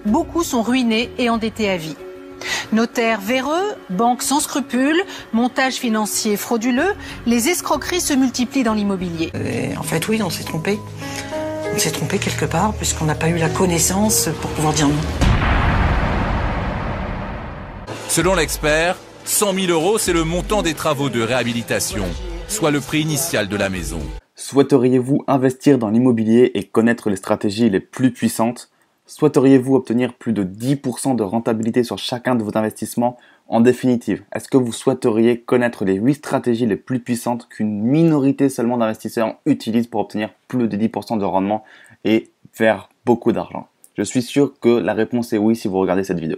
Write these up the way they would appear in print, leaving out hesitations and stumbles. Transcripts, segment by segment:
beaucoup sont ruinés et endettés à vie. Notaires véreux, banques sans scrupules, montage financier frauduleux, les escroqueries se multiplient dans l'immobilier. En fait, oui, on s'est trompé. On s'est trompé quelque part puisqu'on n'a pas eu la connaissance pour pouvoir dire non. Selon l'expert, 100 000 €, c'est le montant des travaux de réhabilitation, soit le prix initial de la maison. Souhaiteriez-vous investir dans l'immobilier et connaître les stratégies les plus puissantes? Souhaiteriez-vous obtenir plus de 10% de rentabilité sur chacun de vos investissements? En définitive, est-ce que vous souhaiteriez connaître les 8 stratégies les plus puissantes qu'une minorité seulement d'investisseurs utilisent pour obtenir plus de 10% de rendement et faire beaucoup d'argent? Je suis sûr que la réponse est oui si vous regardez cette vidéo.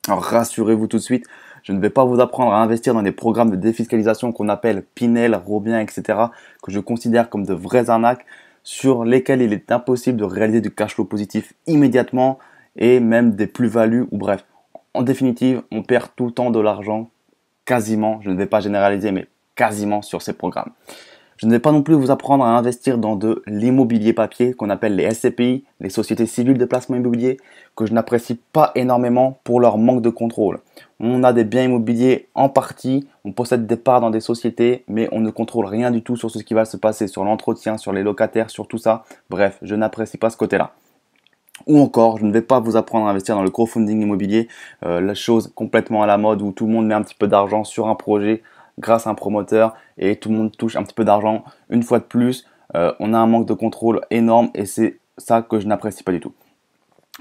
Alors rassurez-vous tout de suite, je ne vais pas vous apprendre à investir dans des programmes de défiscalisation qu'on appelle Pinel, Robien, etc. que je considère comme de vraies arnaques sur lesquelles il est impossible de réaliser du cash flow positif immédiatement et même des plus-values ou bref. En définitive, on perd tout le temps de l'argent, quasiment, je ne vais pas généraliser, mais quasiment sur ces programmes. Je ne vais pas non plus vous apprendre à investir dans de l'immobilier papier qu'on appelle les SCPI, les sociétés civiles de placement immobilier, que je n'apprécie pas énormément pour leur manque de contrôle. On a des biens immobiliers en partie, on possède des parts dans des sociétés, mais on ne contrôle rien du tout sur ce qui va se passer, sur l'entretien, sur les locataires, sur tout ça. Bref, je n'apprécie pas ce côté-là. Ou encore, je ne vais pas vous apprendre à investir dans le crowdfunding immobilier, la chose complètement à la mode où tout le monde met un petit peu d'argent sur un projet grâce à un promoteur et tout le monde touche un petit peu d'argent. Une fois de plus, on a un manque de contrôle énorme et c'est ça que je n'apprécie pas du tout.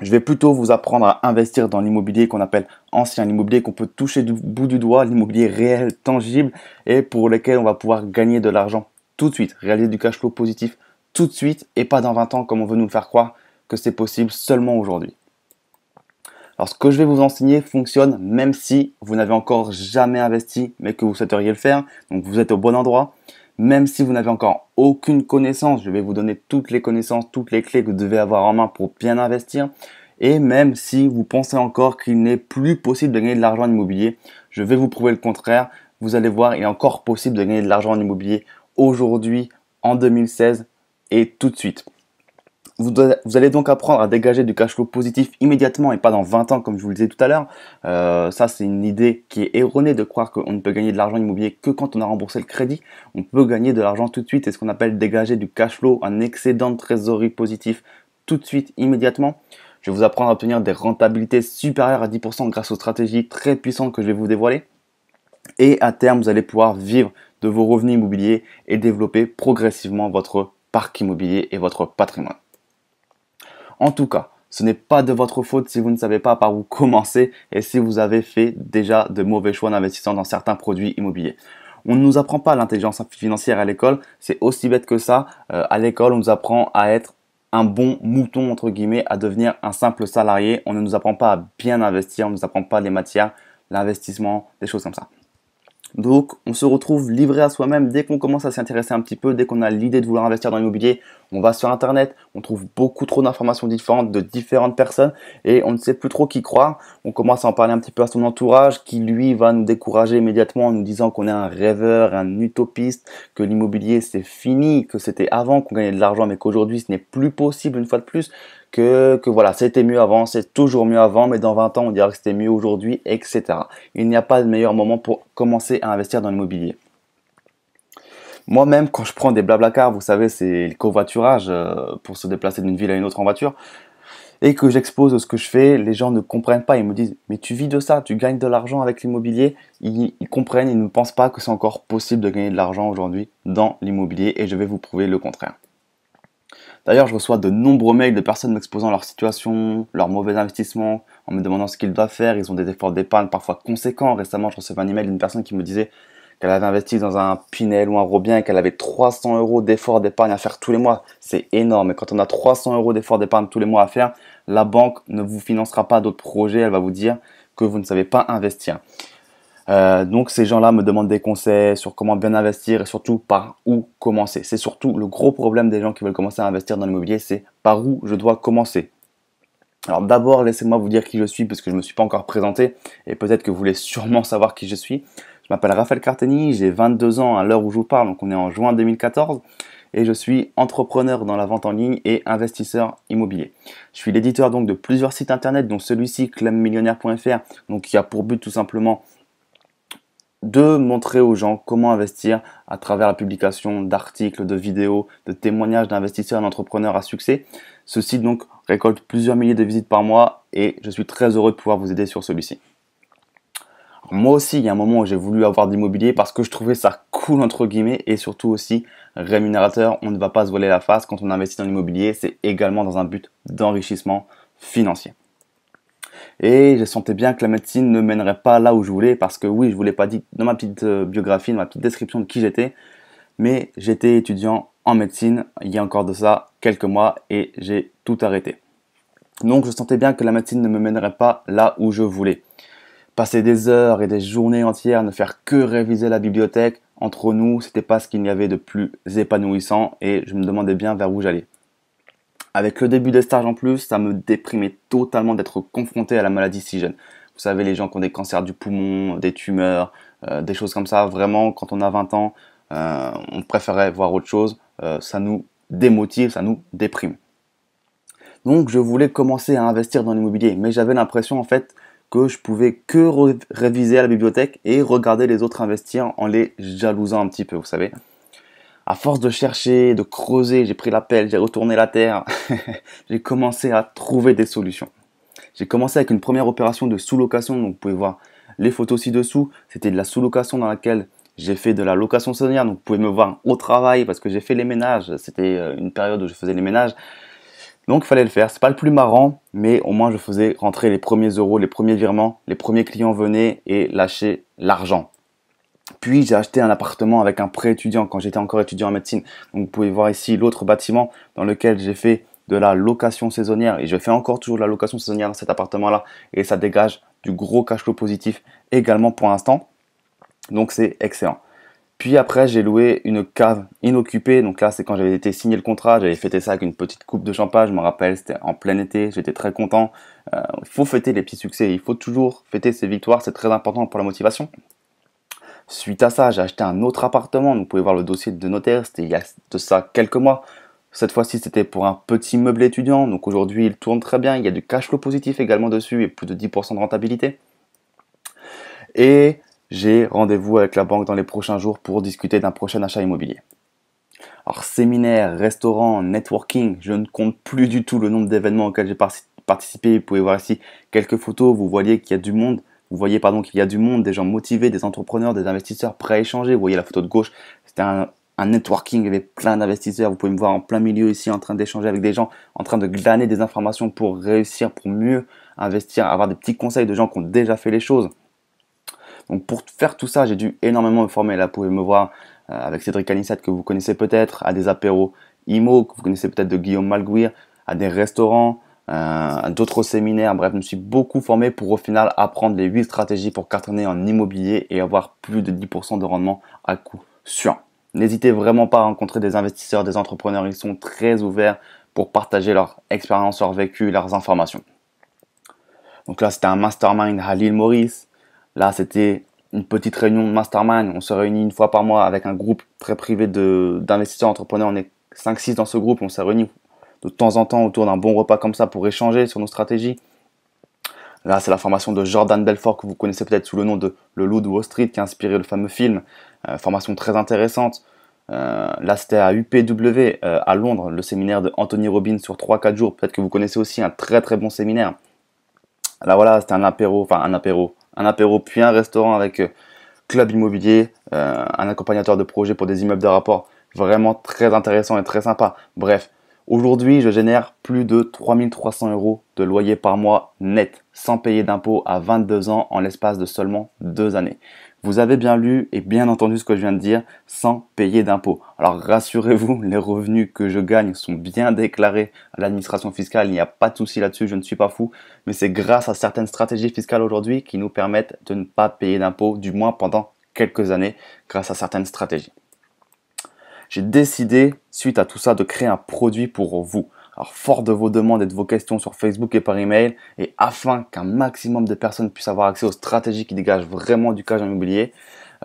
Je vais plutôt vous apprendre à investir dans l'immobilier qu'on appelle ancien, l'immobilier qu'on peut toucher du bout du doigt, l'immobilier réel, tangible et pour lequel on va pouvoir gagner de l'argent tout de suite, réaliser du cash flow positif tout de suite et pas dans 20 ans comme on veut nous le faire croire que c'est possible seulement aujourd'hui. Alors ce que je vais vous enseigner fonctionne même si vous n'avez encore jamais investi mais que vous souhaiteriez le faire, donc vous êtes au bon endroit. Même si vous n'avez encore aucune connaissance, je vais vous donner toutes les connaissances, toutes les clés que vous devez avoir en main pour bien investir. Et même si vous pensez encore qu'il n'est plus possible de gagner de l'argent en immobilier, je vais vous prouver le contraire. Vous allez voir, il est encore possible de gagner de l'argent en immobilier aujourd'hui, en 2016 et tout de suite. Vous allez donc apprendre à dégager du cash flow positif immédiatement et pas dans 20 ans comme je vous le disais tout à l'heure. Ça c'est une idée qui est erronée de croire qu'on ne peut gagner de l'argent immobilier que quand on a remboursé le crédit. On peut gagner de l'argent tout de suite, c'est ce qu'on appelle dégager du cash flow, un excédent de trésorerie positif tout de suite, immédiatement. Je vais vous apprendre à obtenir des rentabilités supérieures à 10% grâce aux stratégies très puissantes que je vais vous dévoiler. Et à terme, vous allez pouvoir vivre de vos revenus immobiliers et développer progressivement votre parc immobilier et votre patrimoine. En tout cas, ce n'est pas de votre faute si vous ne savez pas par où commencer et si vous avez fait déjà de mauvais choix en investissant dans certains produits immobiliers. On ne nous apprend pas l'intelligence financière à l'école, c'est aussi bête que ça. À l'école, on nous apprend à être un bon mouton, entre guillemets, à devenir un simple salarié. On ne nous apprend pas à bien investir, on ne nous apprend pas les matières, l'investissement, des choses comme ça. Donc, on se retrouve livré à soi-même dès qu'on commence à s'y intéresser un petit peu, dès qu'on a l'idée de vouloir investir dans l'immobilier. On va sur Internet, on trouve beaucoup trop d'informations différentes de différentes personnes et on ne sait plus trop qui croire. On commence à en parler un petit peu à son entourage qui, lui, va nous décourager immédiatement en nous disant qu'on est un rêveur, un utopiste, que l'immobilier c'est fini, que c'était avant qu'on gagnait de l'argent mais qu'aujourd'hui ce n'est plus possible une fois de plus. Que voilà, c'était mieux avant, c'est toujours mieux avant, mais dans 20 ans, on dira que c'était mieux aujourd'hui, etc. Il n'y a pas de meilleur moment pour commencer à investir dans l'immobilier. Moi-même, quand je prends des Blablacar, vous savez, c'est le covoiturage pour se déplacer d'une ville à une autre en voiture, et que j'expose ce que je fais, les gens ne comprennent pas, ils me disent « mais tu vis de ça, tu gagnes de l'argent avec l'immobilier ». Ils comprennent, ils ne pensent pas que c'est encore possible de gagner de l'argent aujourd'hui dans l'immobilier, et je vais vous prouver le contraire. D'ailleurs, je reçois de nombreux mails de personnes m'exposant leur situation, leurs mauvais investissements, en me demandant ce qu'ils doivent faire. Ils ont des efforts d'épargne parfois conséquents. Récemment, je recevais un email d'une personne qui me disait qu'elle avait investi dans un Pinel ou un Robien et qu'elle avait 300 € d'efforts d'épargne à faire tous les mois. C'est énorme. Et quand on a 300 € d'efforts d'épargne tous les mois à faire, la banque ne vous financera pas d'autres projets. Elle va vous dire que vous ne savez pas investir. Donc ces gens-là me demandent des conseils sur comment bien investir et surtout par où commencer. C'est surtout le gros problème des gens qui veulent commencer à investir dans l'immobilier, c'est par où je dois commencer. Alors d'abord, laissez-moi vous dire qui je suis parce que je ne me suis pas encore présenté et peut-être que vous voulez sûrement savoir qui je suis. Je m'appelle Raphaël Carteni, j'ai 22 ans à l'heure où je vous parle, donc on est en juin 2014 et je suis entrepreneur dans la vente en ligne et investisseur immobilier. Je suis l'éditeur donc de plusieurs sites internet, dont celui-ci clubmillionnaire.fr, donc qui a pour but tout simplement de montrer aux gens comment investir à travers la publication d'articles, de vidéos, de témoignages d'investisseurs et d'entrepreneurs à succès. Ce site donc récolte plusieurs milliers de visites par mois et je suis très heureux de pouvoir vous aider sur celui-ci. Moi aussi, il y a un moment où j'ai voulu avoir de l'immobilier parce que je trouvais ça cool entre guillemets et surtout aussi rémunérateur. On ne va pas se voiler la face quand on investit dans l'immobilier, c'est également dans un but d'enrichissement financier. Et je sentais bien que la médecine ne mènerait pas là où je voulais parce que oui, je vous l'ai pas dit dans ma petite biographie, dans ma petite description de qui j'étais, mais j'étais étudiant en médecine il y a encore de ça quelques mois et j'ai tout arrêté. Donc je sentais bien que la médecine ne me mènerait pas là où je voulais. Passer des heures et des journées entières, ne faire que réviser la bibliothèque, entre nous, c'était pas ce qu'il y avait de plus épanouissant et je me demandais bien vers où j'allais. Avec le début des stages en plus, ça me déprimait totalement d'être confronté à la maladie si jeune. Vous savez, les gens qui ont des cancers du poumon, des tumeurs, des choses comme ça, vraiment, quand on a 20 ans, on préférait voir autre chose. Ça nous démotive, ça nous déprime. Donc, je voulais commencer à investir dans l'immobilier, mais j'avais l'impression en fait que je pouvais que réviser à la bibliothèque et regarder les autres investir en les jalousant un petit peu, vous savez. À force de chercher, de creuser, j'ai pris la pelle, j'ai retourné la terre, j'ai commencé à trouver des solutions. J'ai commencé avec une première opération de sous-location, donc vous pouvez voir les photos ci-dessous. C'était de la sous-location dans laquelle j'ai fait de la location saisonnière, donc vous pouvez me voir au travail parce que j'ai fait les ménages. C'était une période où je faisais les ménages, donc il fallait le faire. C'est pas le plus marrant, mais au moins je faisais rentrer les premiers euros, les premiers virements, les premiers clients venaient et lâchaient l'argent. Puis j'ai acheté un appartement avec un prêt étudiant quand j'étais encore étudiant en médecine. Donc vous pouvez voir ici l'autre bâtiment dans lequel j'ai fait de la location saisonnière. Et je fais encore toujours de la location saisonnière dans cet appartement-là. Et ça dégage du gros cash flow positif également pour l'instant. Donc c'est excellent. Puis après j'ai loué une cave inoccupée. Donc là c'est quand j'avais été signé le contrat. J'avais fêté ça avec une petite coupe de champagne. Je me rappelle, c'était en plein été. J'étais très content. Il faut fêter les petits succès. Il faut toujours fêter ses victoires. C'est très important pour la motivation. Suite à ça, j'ai acheté un autre appartement. Donc, vous pouvez voir le dossier de notaire. C'était il y a de ça quelques mois. Cette fois-ci, c'était pour un petit meuble étudiant. Donc aujourd'hui, il tourne très bien. Il y a du cash flow positif également dessus et plus de 10% de rentabilité. Et j'ai rendez-vous avec la banque dans les prochains jours pour discuter d'un prochain achat immobilier. Alors, séminaire, restaurant, networking, je ne compte plus du tout le nombre d'événements auxquels j'ai participé. Vous pouvez voir ici quelques photos. Vous voyez qu'il y a du monde. Vous voyez qu'il y a du monde, des gens motivés, des entrepreneurs, des investisseurs prêts à échanger. Vous voyez la photo de gauche, c'était un networking, il y avait plein d'investisseurs. Vous pouvez me voir en plein milieu ici en train d'échanger avec des gens, en train de glaner des informations pour réussir, pour mieux investir, avoir des petits conseils de gens qui ont déjà fait les choses. Donc pour faire tout ça, j'ai dû énormément me former. Là, vous pouvez me voir avec Cédric Anissette que vous connaissez peut-être, à des apéros IMO que vous connaissez peut-être de Guillaume Malguir, à des restaurants, d'autres séminaires. Bref, je me suis beaucoup formé pour au final apprendre les 8 stratégies pour cartonner en immobilier et avoir plus de 10% de rendement à coup sûr. N'hésitez vraiment pas à rencontrer des investisseurs, des entrepreneurs. Ils sont très ouverts pour partager leur expérience, leur vécu, leurs informations. Donc là, c'était un mastermind à l'île Maurice. Là, c'était une petite réunion de mastermind. On se réunit une fois par mois avec un groupe très privé d'investisseurs entrepreneurs. On est 5-6 dans ce groupe. On s'est réunis de temps en temps autour d'un bon repas comme ça pour échanger sur nos stratégies. Là, c'est la formation de Jordan Belfort que vous connaissez peut-être sous le nom de Le Loup de Wall Street qui a inspiré le fameux film. Formation très intéressante. Là, c'était à UPW à Londres, le séminaire de Anthony Robbins sur 3-4 jours. Peut-être que vous connaissez aussi un très très bon séminaire. Là, voilà, c'était un apéro puis un restaurant avec Club Immobilier, un accompagnateur de projet pour des immeubles de rapport. Vraiment très intéressant et très sympa. Bref. Aujourd'hui, je génère plus de 3300 € de loyer par mois net, sans payer d'impôts à 22 ans en l'espace de seulement 2 années. Vous avez bien lu et bien entendu ce que je viens de dire, sans payer d'impôts. Alors rassurez-vous, les revenus que je gagne sont bien déclarés à l'administration fiscale, il n'y a pas de souci là-dessus, je ne suis pas fou. Mais c'est grâce à certaines stratégies fiscales aujourd'hui qui nous permettent de ne pas payer d'impôts, du moins pendant quelques années, grâce à certaines stratégies. J'ai décidé, suite à tout ça, de créer un produit pour vous. Alors, fort de vos demandes et de vos questions sur Facebook et par email, et afin qu'un maximum de personnes puissent avoir accès aux stratégies qui dégagent vraiment du cash en immobilier,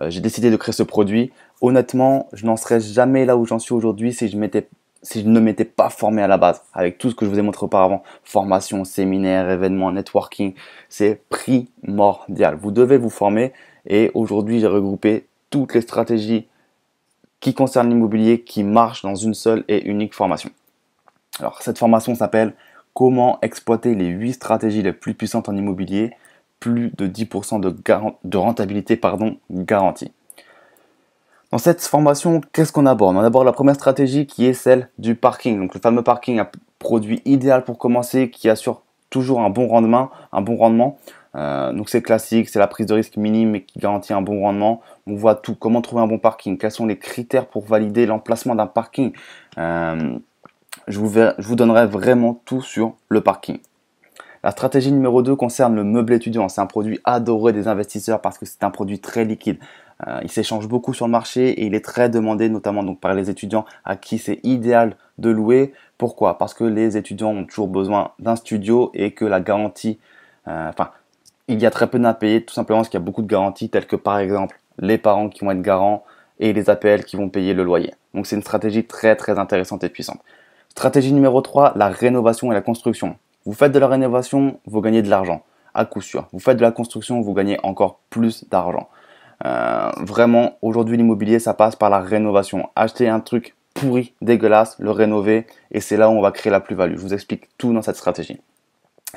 j'ai décidé de créer ce produit. Honnêtement, je n'en serais jamais là où j'en suis aujourd'hui si je ne m'étais pas formé à la base, avec tout ce que je vous ai montré auparavant, formation, séminaire, événements, networking, c'est primordial. Vous devez vous former et aujourd'hui, j'ai regroupé toutes les stratégies qui concernent l'immobilier qui marchent dans une seule et unique formation. Alors, cette formation s'appelle « Comment exploiter les 8 stratégies les plus puissantes en immobilier, plus de 10% de rentabilité garantie ». Dans cette formation, qu'est-ce qu'on aborde? On aborde la première stratégie qui est celle du parking. Donc le fameux parking, un produit idéal pour commencer qui assure toujours un bon rendement. Donc c'est classique, c'est la prise de risque minime mais qui garantit un bon rendement. On voit tout, comment trouver un bon parking, quels sont les critères pour valider l'emplacement d'un parking. Je vous donnerai vraiment tout sur le parking. La stratégie numéro 2 concerne le meublé étudiant. C'est un produit adoré des investisseurs parce que c'est un produit très liquide. Il s'échange beaucoup sur le marché et il est très demandé, notamment donc par les étudiants à qui c'est idéal de louer. Pourquoi? Parce que les étudiants ont toujours besoin d'un studio et que la garantie, il y a très peu d'impayés, tout simplement parce qu'il y a beaucoup de garanties telles que par exemple les parents qui vont être garants et les APL qui vont payer le loyer. Donc c'est une stratégie très très intéressante et puissante. Stratégie numéro 3, la rénovation et la construction. Vous faites de la rénovation, vous gagnez de l'argent, à coup sûr. Vous faites de la construction, vous gagnez encore plus d'argent. Vraiment, aujourd'hui, l'immobilier, ça passe par la rénovation. Acheter un truc pourri, dégueulasse, le rénover, et c'est là où on va créer la plus-value. Je vous explique tout dans cette stratégie.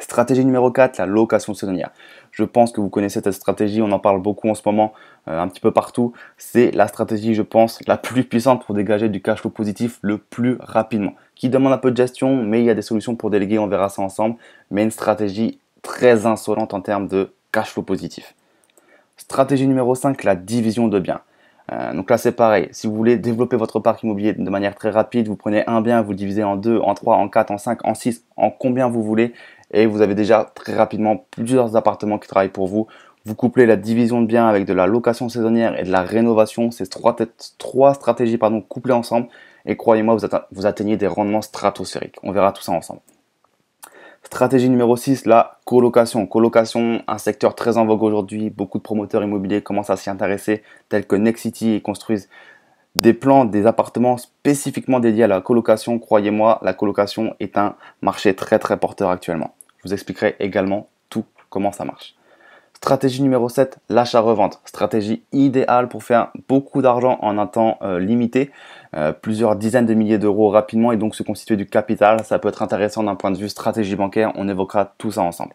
Stratégie numéro 4, la location saisonnière. Je pense que vous connaissez cette stratégie, on en parle beaucoup en ce moment, un petit peu partout. C'est la stratégie, je pense, la plus puissante pour dégager du cash flow positif le plus rapidement. Qui demande un peu de gestion, mais il y a des solutions pour déléguer, on verra ça ensemble. Mais une stratégie très insolente en termes de cash flow positif. Stratégie numéro 5, la division de biens. Donc là, c'est pareil. Si vous voulez développer votre parc immobilier de manière très rapide, vous prenez un bien, vous le divisez en 2, en 3, en 4, en 5, en 6, en combien vous voulez. Et vous avez déjà très rapidement plusieurs appartements qui travaillent pour vous. Vous couplez la division de biens avec de la location saisonnière et de la rénovation. Ces trois stratégies couplées ensemble. Et croyez-moi, vous atteignez des rendements stratosphériques. On verra tout ça ensemble. Stratégie numéro 6, la colocation. Colocation, un secteur très en vogue aujourd'hui. Beaucoup de promoteurs immobiliers commencent à s'y intéresser, tels que Nexity, et construisent des plans, des appartements spécifiquement dédiés à la colocation. Croyez-moi, la colocation est un marché très très porteur actuellement. Je vous expliquerai également tout comment ça marche. Stratégie numéro 7, l'achat-revente. Stratégie idéale pour faire beaucoup d'argent en un temps limité. Plusieurs dizaines de milliers d'euros rapidement et donc se constituer du capital. Ça peut être intéressant d'un point de vue stratégie bancaire. On évoquera tout ça ensemble.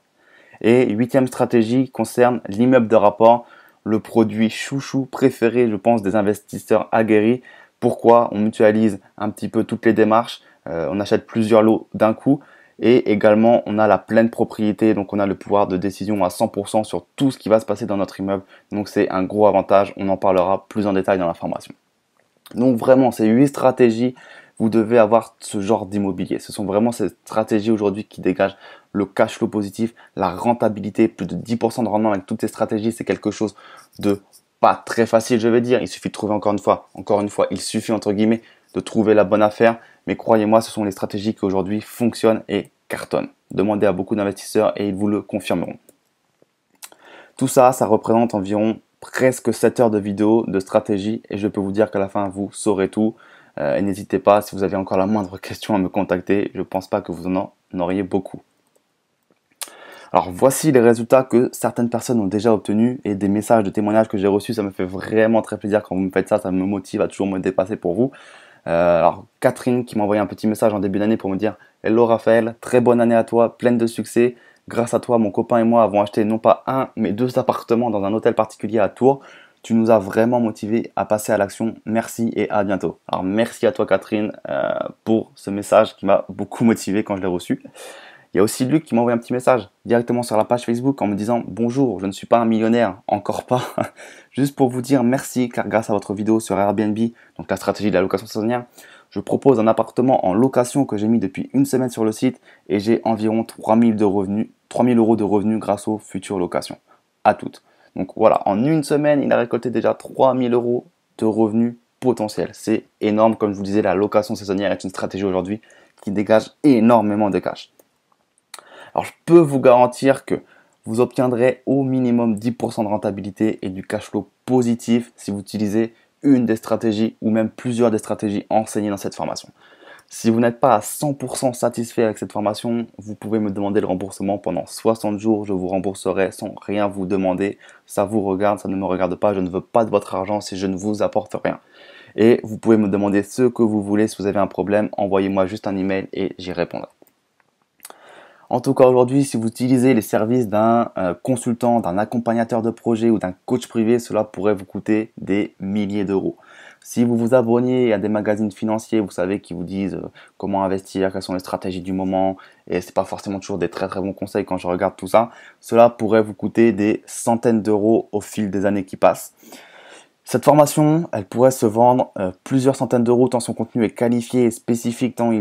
Et 8e stratégie concerne l'immeuble de rapport. Le produit chouchou préféré, je pense, des investisseurs aguerris. Pourquoi? On mutualise un petit peu toutes les démarches. On achète plusieurs lots d'un coup. Et également, on a la pleine propriété, donc on a le pouvoir de décision à 100% sur tout ce qui va se passer dans notre immeuble. Donc c'est un gros avantage, on en parlera plus en détail dans la formation. Donc vraiment, ces 8 stratégies, vous devez avoir ce genre d'immobilier. Ce sont vraiment ces stratégies aujourd'hui qui dégagent le cash flow positif, la rentabilité, plus de 10% de rendement avec toutes ces stratégies. C'est quelque chose de pas très facile, je vais dire. Il suffit de trouver encore une fois, il suffit entre guillemets de trouver la bonne affaire. Mais croyez-moi, ce sont les stratégies qui aujourd'hui fonctionnent et cartonnent. Demandez à beaucoup d'investisseurs et ils vous le confirmeront. Tout ça, ça représente environ presque 7 heures de vidéo de stratégie et je peux vous dire qu'à la fin, vous saurez tout. Et n'hésitez pas, si vous avez encore la moindre question, à me contacter. Je ne pense pas que vous en auriez beaucoup. Alors voici les résultats que certaines personnes ont déjà obtenus et des messages de témoignages que j'ai reçus. Ça me fait vraiment très plaisir quand vous me faites ça. Ça me motive à toujours me dépasser pour vous. Alors Catherine qui m'a envoyé un petit message en début d'année pour me dire « Hello Raphaël, très bonne année à toi, pleine de succès. Grâce à toi, mon copain et moi avons acheté non pas un, mais 2 appartements dans un hôtel particulier à Tours. Tu nous as vraiment motivés à passer à l'action. Merci et à bientôt. » Alors merci à toi Catherine pour ce message qui m'a beaucoup motivé quand je l'ai reçu. Il y a aussi Luc qui m'a envoyé un petit message directement sur la page Facebook en me disant « Bonjour, je ne suis pas un millionnaire, encore pas. Juste pour vous dire merci car grâce à votre vidéo sur Airbnb, donc la stratégie de la location saisonnière, je propose un appartement en location que j'ai mis depuis une semaine sur le site et j'ai environ 3 000 euros de revenus grâce aux futures locations. À toutes. » Donc voilà, en une semaine, il a récolté déjà 3 000 euros de revenus potentiels. C'est énorme, comme je vous disais, la location saisonnière est une stratégie aujourd'hui qui dégage énormément de cash. Alors, je peux vous garantir que vous obtiendrez au minimum 10% de rentabilité et du cash flow positif si vous utilisez une des stratégies ou même plusieurs des stratégies enseignées dans cette formation. Si vous n'êtes pas à 100% satisfait avec cette formation, vous pouvez me demander le remboursement pendant 60 jours. Je vous rembourserai sans rien vous demander. Ça vous regarde, ça ne me regarde pas. Je ne veux pas de votre argent si je ne vous apporte rien. Et vous pouvez me demander ce que vous voulez. Si vous avez un problème, envoyez-moi juste un email et j'y répondrai. En tout cas, aujourd'hui, si vous utilisez les services d'un consultant, d'un accompagnateur de projet ou d'un coach privé, cela pourrait vous coûter des milliers d'euros. Si vous vous abonnez à des magazines financiers, vous savez, qui vous disent comment investir, quelles sont les stratégies du moment, et c'est pas forcément toujours des très bons conseils quand je regarde tout ça, cela pourrait vous coûter des centaines d'euros au fil des années qui passent. Cette formation, elle pourrait se vendre plusieurs centaines d'euros tant son contenu est qualifié et spécifique, tant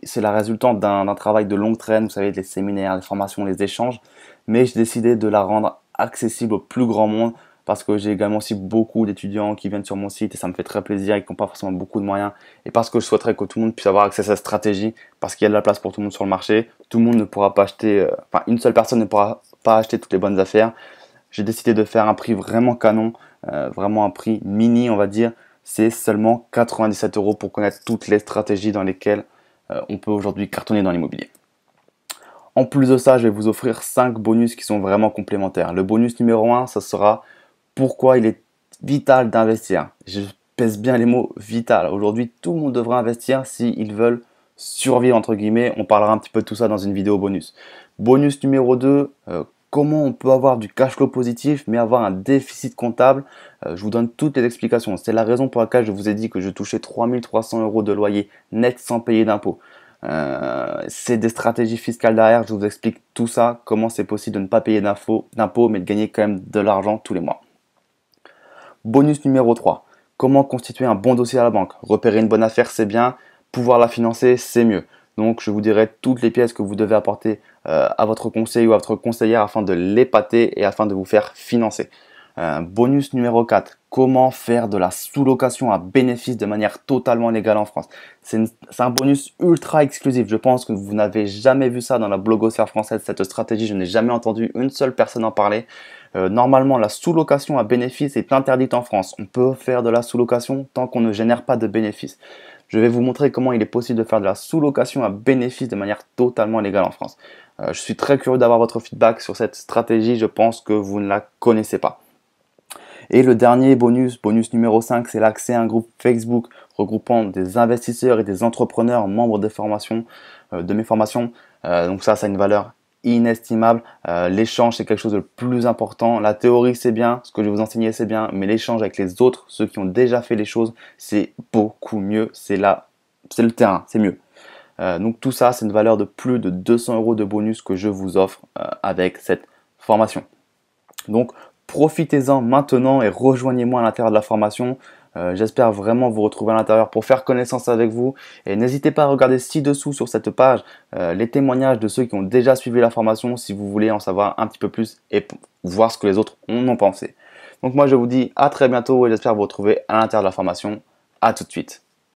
c'est la résultante d'un travail de longue traîne, vous savez, les séminaires, les formations, les échanges, mais j'ai décidé de la rendre accessible au plus grand monde parce que j'ai également aussi beaucoup d'étudiants qui viennent sur mon site et ça me fait très plaisir et qui n'ont pas forcément beaucoup de moyens, et parce que je souhaiterais que tout le monde puisse avoir accès à cette stratégie, parce qu'il y a de la place pour tout le monde sur le marché. Tout le monde ne pourra pas acheter, une seule personne ne pourra pas acheter toutes les bonnes affaires. J'ai décidé de faire un prix vraiment canon, vraiment un prix mini, on va dire. C'est seulement 97 € pour connaître toutes les stratégies dans lesquelles on peut aujourd'hui cartonner dans l'immobilier. En plus de ça, je vais vous offrir 5 bonus qui sont vraiment complémentaires. Le bonus numéro 1, ça sera pourquoi il est vital d'investir. Je pèse bien les mots vital. Aujourd'hui, tout le monde devrait investir s'ils veulent survivre, entre guillemets. On parlera un petit peu de tout ça dans une vidéo bonus. Bonus numéro 2, comment on peut avoir du cash flow positif mais avoir un déficit comptable. Je vous donne toutes les explications. C'est la raison pour laquelle je vous ai dit que je touchais 3 300 € de loyer net sans payer d'impôts. C'est des stratégies fiscales derrière. Je vous explique tout ça, comment c'est possible de ne pas payer d'impôts mais de gagner quand même de l'argent tous les mois. Bonus numéro 3, comment constituer un bon dossier à la banque. Repérer une bonne affaire, c'est bien. Pouvoir la financer, c'est mieux. Donc, je vous dirai toutes les pièces que vous devez apporter à votre conseiller ou à votre conseillère afin de l'épater et afin de vous faire financer. Bonus numéro 4, comment faire de la sous-location à bénéfice de manière totalement légale en France. C'est un bonus ultra exclusif. Je pense que vous n'avez jamais vu ça dans la blogosphère française, cette stratégie. Je n'ai jamais entendu une seule personne en parler. Normalement, la sous-location à bénéfice est interdite en France. On peut faire de la sous-location tant qu'on ne génère pas de bénéfices. Je vais vous montrer comment il est possible de faire de la sous-location à bénéfice de manière totalement légale en France. Je suis très curieux d'avoir votre feedback sur cette stratégie. Je pense que vous ne la connaissez pas. Et le dernier bonus numéro 5, c'est l'accès à un groupe Facebook regroupant des investisseurs et des entrepreneurs membres de mes formations. Donc ça a une valeur inestimable. L'échange, c'est quelque chose de plus important. La théorie, c'est bien, ce que je vais vous enseigner, c'est bien, mais l'échange avec les autres, ceux qui ont déjà fait les choses, c'est beaucoup mieux. C'est le terrain, c'est mieux. Donc tout ça, c'est une valeur de plus de 200 € de bonus que je vous offre avec cette formation. Donc profitez-en maintenant et rejoignez-moi à l'intérieur de la formation. J'espère vraiment vous retrouver à l'intérieur pour faire connaissance avec vous. Et n'hésitez pas à regarder ci-dessous sur cette page les témoignages de ceux qui ont déjà suivi la formation si vous voulez en savoir un petit peu plus et voir ce que les autres en ont pensé. Donc moi je vous dis à très bientôt et j'espère vous retrouver à l'intérieur de la formation. À tout de suite.